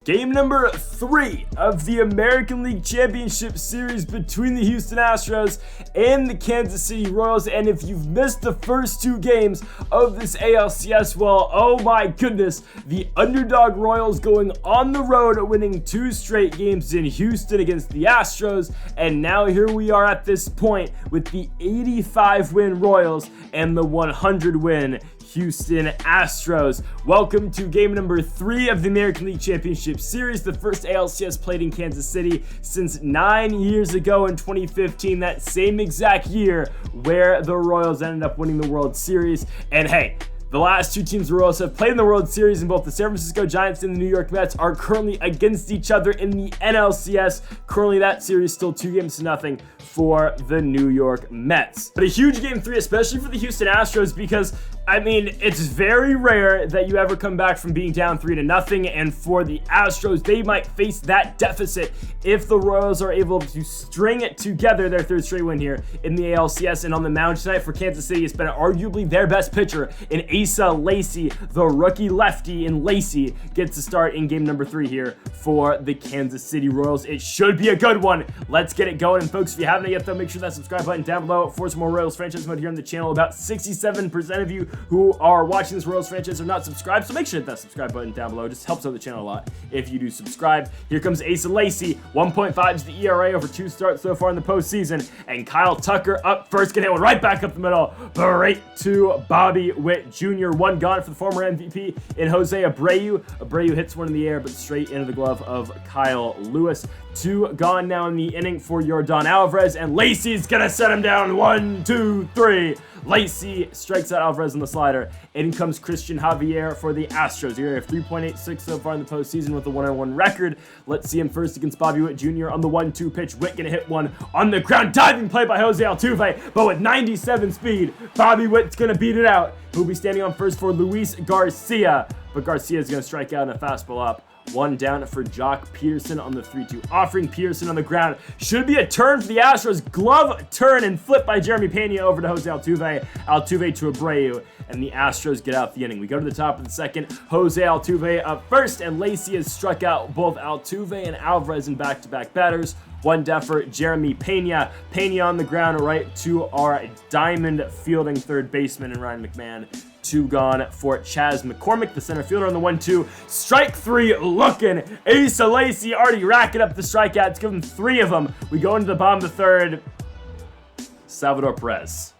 Game number 3 of the American League Championship Series between the Houston Astros and the Kansas City Royals. And if you've missed the first 2 games of this ALCS, well, oh my goodness, the underdog Royals going on the road, winning 2 straight games in Houston against the Astros. And now here we are at this point with the 85-win Royals and the 100-win Houston Astros. Welcome to game number 3 of the American League Championship Series, the first ALCS played in Kansas City since 9 years ago in 2015, that same exact year where the Royals ended up winning the World Series. And hey, the last 2 teams the Royals have played in the World Series, and both the San Francisco Giants and the New York Mets are currently against each other in the NLCS. Currently, that series still 2-0 for the New York Mets. But a huge game 3, especially for the Houston Astros, because I mean, it's very rare that you ever come back from being down 3-0, and for the Astros, they might face that deficit if the Royals are able to string it together, their 3rd straight win here in the ALCS. And on the mound tonight for Kansas City, it's been arguably their best pitcher in Asa Lacy, the rookie lefty, and Lacy gets to start in game number 3 here for the Kansas City Royals. It should be a good one. Let's get it going. And folks, if you haven't yet though, make sure that subscribe button down below for some more Royals franchise mode here on the channel. About 67% of you who are watching this Royals franchise are not subscribed, so make sure to hit that subscribe button down below. It just helps out the channel a lot if you do subscribe. Here comes Asa Lacy. 1.5 is the ERA over 2 starts so far in the postseason. And Kyle Tucker up first, gonna hit one right back up the middle, right to Bobby Witt Jr. 1 gone for the former MVP in Jose Abreu. Abreu hits one in the air, but straight into the glove of Kyle Lewis. 2 gone now in the inning for Yordan Alvarez, and Lacy's gonna set him down. 1, 2, 3. Lacy strikes out Alvarez on the slider. In comes Christian Javier for the Astros. Here, have 3.86 so far in the postseason with a 1-1 record. Let's see him first against Bobby Witt Jr. on the 1-2 pitch. Witt gonna hit one on the ground. Diving play by Jose Altuve, but with 97 speed, Bobby Witt's gonna beat it out. He'll be standing on first for Luis Garcia, but Garcia's gonna strike out and a fastball up. 1 down for Jock Peterson on the 3-2 offering. Peterson on the ground. Should be a turn for the Astros. Glove turn and flip by Jeremy Pena over to Jose Altuve. Altuve to Abreu, and the Astros get out the inning. We go to the top of the second. Jose Altuve up first, and Lacy has struck out both Altuve and Alvarez in back-to-back batters. 1 down for Jeremy Pena. Pena on the ground right to our diamond fielding 3rd baseman and Ryan McMahon. 2 gone for Chas McCormick, the center fielder on the 1-2. Strike 3 looking. Asa Lacy already racking up the strikeouts. Give him 3 of them. We go into the bottom of the 3rd. Salvador Perez.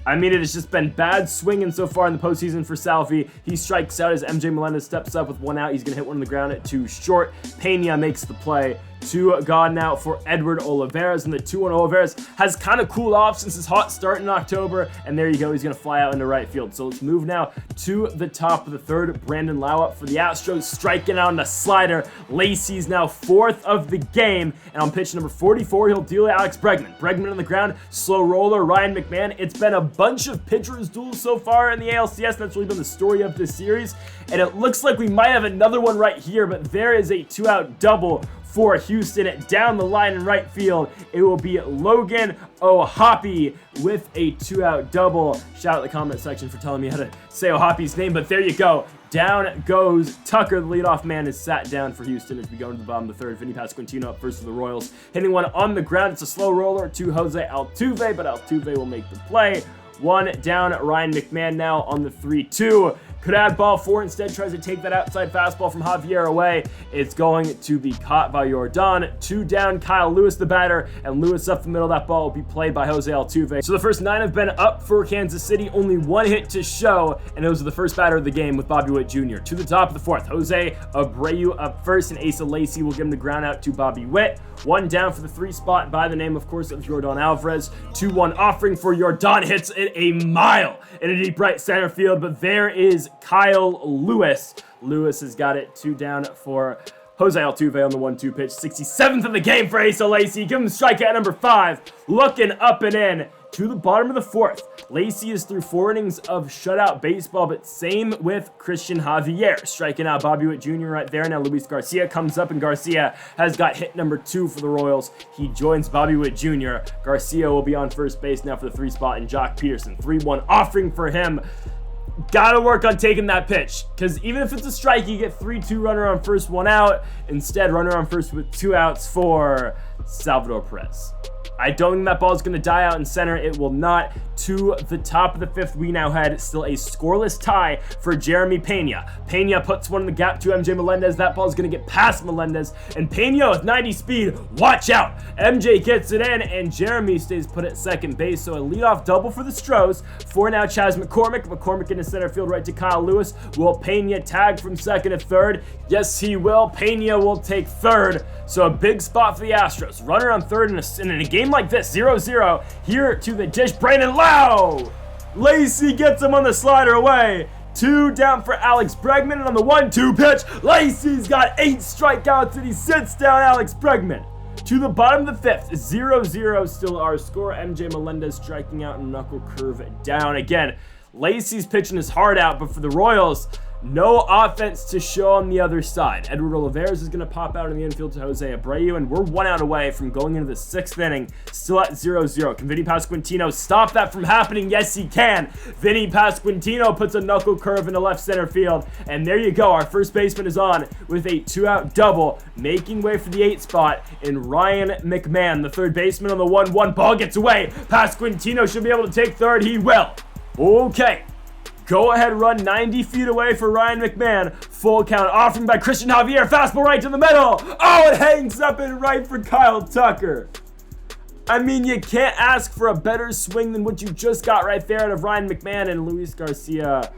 I mean, it has just been bad swinging so far in the postseason for Salvi. He strikes out as MJ Melendez steps up with 1 out. He's going to hit one on the ground at 2 short. Pena makes the play. 2 gone now for Edward Olivares, and the 2-1 Olivares has kind of cooled off since his hot start in October, and there you go, he's going to fly out into right field. So let's move now to the top of the 3rd. Brandon Lau up for the Astros, striking out on the slider. Lacy's now 4th of the game, and on pitch number 44, he'll deal to Alex Bregman. Bregman on the ground, slow roller, Ryan McMahon. It's been a bunch of pitchers duels so far in the ALCS. That's really been the story of this series, and it looks like we might have another one right here, but there is a 2-out double for Houston down the line in right field. It will be Logan O'Hoppe with a 2-out double. Shout out in the comment section for telling me how to say O'Hoppe's name, but there you go. Down goes Tucker. The leadoff man is sat down for Houston as we go into the bottom of the 3rd. Vinny Pasquantino up first for the Royals. Hitting one on the ground. It's a slow roller to Jose Altuve, but Altuve will make the play. 1 down. Ryan McMahon now on the 3-2. Could add ball 4, instead tries to take that outside fastball from Javier away. It's going to be caught by Yordan. 2 down, Kyle Lewis the batter, and Lewis up the middle. That ball will be played by Jose Altuve. So the first 9 have been up for Kansas City, only 1 hit to show, and it was the first batter of the game with Bobby Witt Jr. To the top of the 4th, Jose Abreu up first, and Asa Lacy will give him the ground out to Bobby Witt. 1 down for the 3 spot by the name, of course, of Yordan Alvarez. 2-1 offering for Yordan, hits it a mile in a deep right center field, but there is Kyle Lewis. Lewis has got it. 2 down for Jose Altuve on the 1-2 pitch. 67th of the game for Asa Lacy. Give him strikeout number 5. Looking up and in. to the bottom of the fourth. Lacy is through 4 innings of shutout baseball, but same with Christian Javier, striking out Bobby Witt Jr. right there. Now Luis Garcia comes up, and Garcia has got hit number 2 for the Royals. He joins Bobby Witt Jr. Garcia will be on first base now for the 3 spot, and Jock Peterson, 3-1 offering for him. Gotta work on taking that pitch, because even if it's a strike, you get 3-2 runner on first, 1 out. Instead, runner on first with 2 outs for Salvador Perez. I don't think that ball is going to die out in center. It will not. To the top of the 5th, we now had still a scoreless tie for Jeremy Pena. Pena puts one in the gap to MJ Melendez. That ball is going to get past Melendez. And Pena with 90 speed. Watch out. MJ gets it in, and Jeremy stays put at second base. So a leadoff double for the Astros. For now, Chas McCormick. McCormick in the center field right to Kyle Lewis. Will Pena tag from second to third? Yes, he will. Pena will take third. So a big spot for the Astros. Runner on third in a game like this, 0-0. Here to the dish, Brandon Lau. Lacey gets him on the slider away. 2 down for Alex Bregman, and on the 1-2 pitch, Lacey's got 8 strikeouts, and he sits down Alex Bregman. To the bottom of the 5th, 0-0 still our score. MJ Melendez striking out and knuckle curve down. Again, Lacey's pitching his heart out, but for the Royals, no offense to show on the other side. Edward Olivares is going to pop out in the infield to Jose Abreu, and we're 1 out away from going into the 6th inning, still at 0-0. Can Vinny Pasquantino stop that from happening? Yes, he can. Vinny Pasquantino puts a knuckle curve into left center field, and there you go. Our first baseman is on with a 2-out double, making way for the 8th spot in Ryan McMahon. The third baseman on the 1-1. Ball gets away. Pasquantino should be able to take third. He will. Okay. Go ahead run 90 feet away for Ryan McMahon. Full count offering by Christian Javier. Fastball right to the middle. Oh, it hangs up and right for Kyle Tucker. I mean, you can't ask for a better swing than what you just got right there out of Ryan McMahon, and Luis Garcia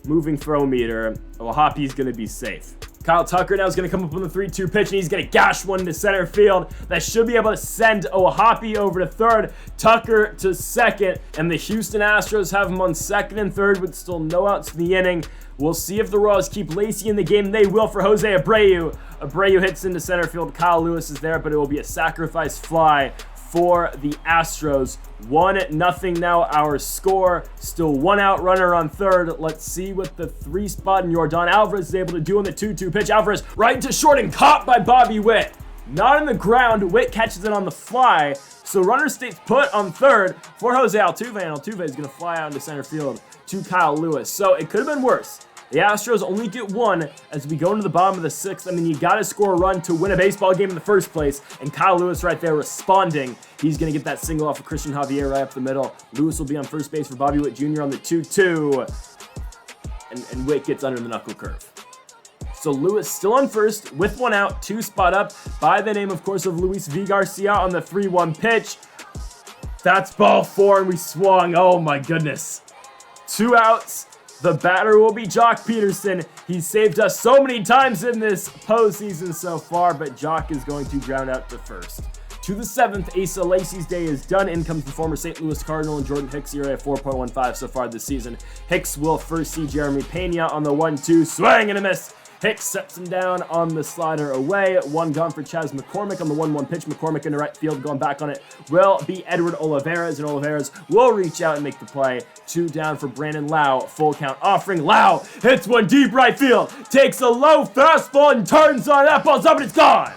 moving throw meter. Well, Hoppy's going to be safe. Kyle Tucker now is going to come up on the 3-2 pitch, and he's going to gash one to center field. That should be able to send Oahapi over to third, Tucker to second, and the Houston Astros have him on second and third with still no outs in the inning. We'll see if the Royals keep Lacey in the game. They will for Jose Abreu. Abreu hits into center field. Kyle Lewis is there, but it will be a sacrifice fly for the Astros. 1-0 now our score. Still 1 out runner on third. Let's see what the 3 spot in Yordan Alvarez is able to do on the 2-2 pitch. Alvarez right into short and caught by Bobby Witt. Not on the ground. Witt catches it on the fly. So runner stays put on third for Jose Altuve, and Altuve is going to fly out into center field to Kyle Lewis. So it could have been worse. The Astros only get 1 as we go into the bottom of the 6th. I mean, you got to score a run to win a baseball game in the first place. And Kyle Lewis right there responding. He's going to get that single off of Christian Javier right up the middle. Lewis will be on first base for Bobby Witt Jr. on the 2-2. And Witt gets under the knuckle curve. So Lewis still on first with 1 out, 2 spot up by the name, of course, of Luis V. Garcia on the 3-1 pitch. That's ball 4, and we swung. Oh, my goodness. 2 outs. The batter will be Jock Peterson. He's saved us so many times in this postseason so far, but Jock is going to ground out to first. To the 7th, Asa Lacey's day is done. In comes the former St. Louis Cardinal and Jordan Hicks, ERA at 4.15 so far this season. Hicks will first see Jeremy Pena on the 1-2. Swing and a miss. Hicks sets him down on the slider away. 1 gone for Chas McCormick on the 1-1 pitch. McCormick into right field, going back on it will be Edward Olivares, and Olivares will reach out and make the play. 2 down for Brandon Lau. Full count offering. Lau hits one deep right field, takes a low fastball and turns on. That ball's up and it's gone.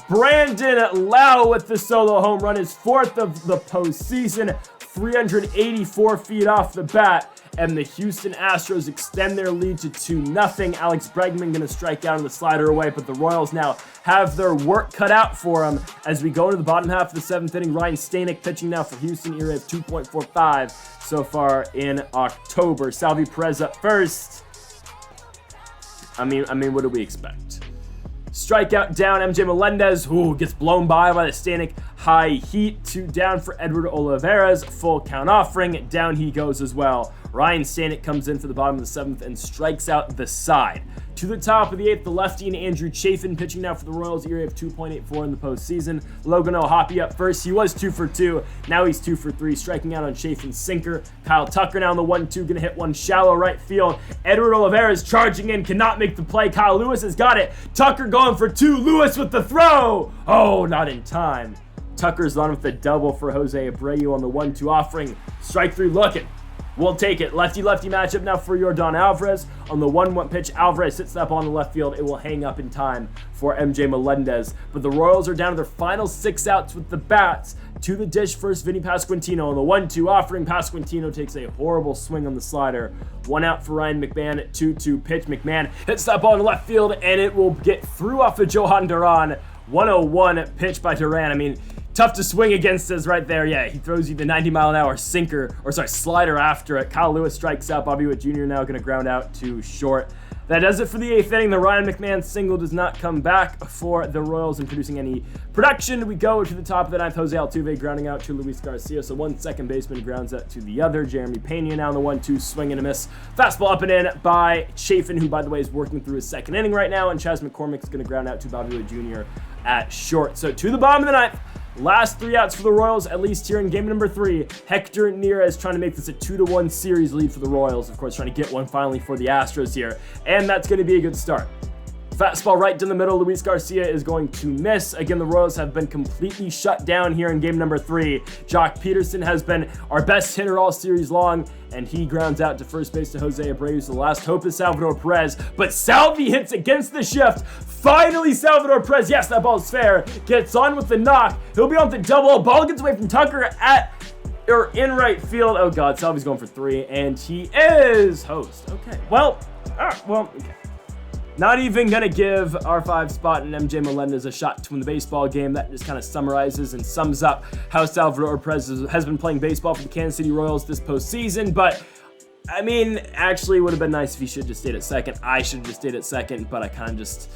Brandon Lau with the solo home run, his 4th of the postseason, 384 feet off the bat. And the Houston Astros extend their lead to 2-0. Alex Bregman going to strike out on the slider away, but the Royals now have their work cut out for them as we go into the bottom half of the 7th inning. Ryan Stanek pitching now for Houston, ERA of 2.45 so far in October. Salvi Perez up first. I mean, what do we expect? Strikeout down, MJ Melendez, who gets blown by the Stanek high heat. 2 down for Edward Olivares. Full count offering. Down he goes as well. Ryan Stanek comes in for the bottom of the 7th and strikes out the side. To the top of the 8th, the lefty and Andrew Chafin pitching now for the Royals, ERA of 2.84 in the postseason. Logan Ohapi up first. He was 2 for 2. Now he's 2 for 3, striking out on Chafin's sinker. Kyle Tucker now on the 1-2, going to hit one shallow right field. Edward Olivares charging in, cannot make the play. Kyle Lewis has got it. Tucker going for 2. Lewis with the throw. Oh, not in time. Tucker's on with the double for Jose Abreu on the 1-2 offering. Strike 3 looking. We'll take it. Lefty-lefty matchup now for Yordan Alvarez. On the 1-1 pitch, Alvarez hits that ball in the left field. It will hang up in time for MJ Melendez. But the Royals are down to their final 6 outs with the bats. To the dish first, Vinny Pasquantino on the 1-2 offering. Pasquantino takes a horrible swing on the slider. 1 out for Ryan McMahon. 2-2 pitch. McMahon hits that ball in the left field, and it will get through off of Johan Duran. 101 pitch by Duran. I mean, tough to swing against us right there. Yeah, he throws you the 90-mile-an-hour slider after it. Kyle Lewis strikes out. Bobby Witt Jr. now going to ground out to short. That does it for the 8th inning. The Ryan McMahon single does not come back for the Royals in producing any production. We go to the top of the 9th. Jose Altuve grounding out to Luis Garcia. So one second baseman grounds out to the other. Jeremy Pena now on the 1-2, swing and a miss. Fastball up and in by Chafin, who, by the way, is working through his 2nd inning right now. And Chas McCormick is going to ground out to Bobby Witt Jr. at short. So to the bottom of the 9th. Last 3 outs for the Royals, at least here in game number 3. Hector Neris trying to make this a 2-1 series lead for the Royals. Of course, trying to get one finally for the Astros here. And that's going to be a good start. Fastball right down the middle. Luis Garcia is going to miss. Again, the Royals have been completely shut down here in game number 3. Jock Peterson has been our best hitter all series long, and he grounds out to first base to Jose Abreu. So the last hope is Salvador Perez, but Salvi hits against the shift. Finally, Salvador Perez, yes, that ball is fair, gets on with the knock. He'll be on the double. Ball gets away from Tucker in right field. Oh God, Salvi's going for 3, and he is host. Okay, well, okay. Not even going to give our 5 spot and MJ Melendez a shot to win the baseball game. That just kind of summarizes and sums up how Salvador Perez has been playing baseball for the Kansas City Royals this postseason. But, I mean, actually, it would have been nice if he should have just stayed at second. I should have just stayed at second, but I kind of just...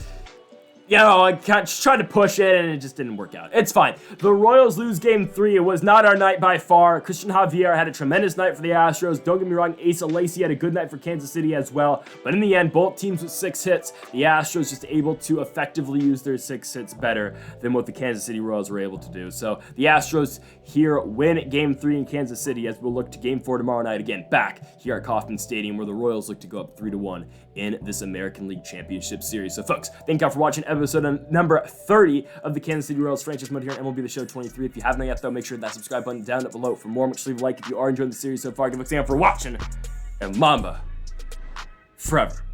I just tried to push it, and it just didn't work out. It's fine. The Royals lose game 3. It was not our night by far. Christian Javier had a tremendous night for the Astros. Don't get me wrong, Asa Lacy had a good night for Kansas City as well. But in the end, both teams with 6 hits. The Astros just able to effectively use their 6 hits better than what the Kansas City Royals were able to do. So the Astros here win game 3 in Kansas City, as we'll look to game 4 tomorrow night again back here at Kauffman Stadium, where the Royals look to go up 3-1 in this American League Championship Series. So folks, thank y'all for watching episode number 30 of the Kansas City Royals franchise mode here on MLB The Show 23. If you haven't yet, though, make sure that subscribe button down below. For more, make sure to leave a like if you are enjoying the series so far. Give a thanks for watching, and Mamba forever.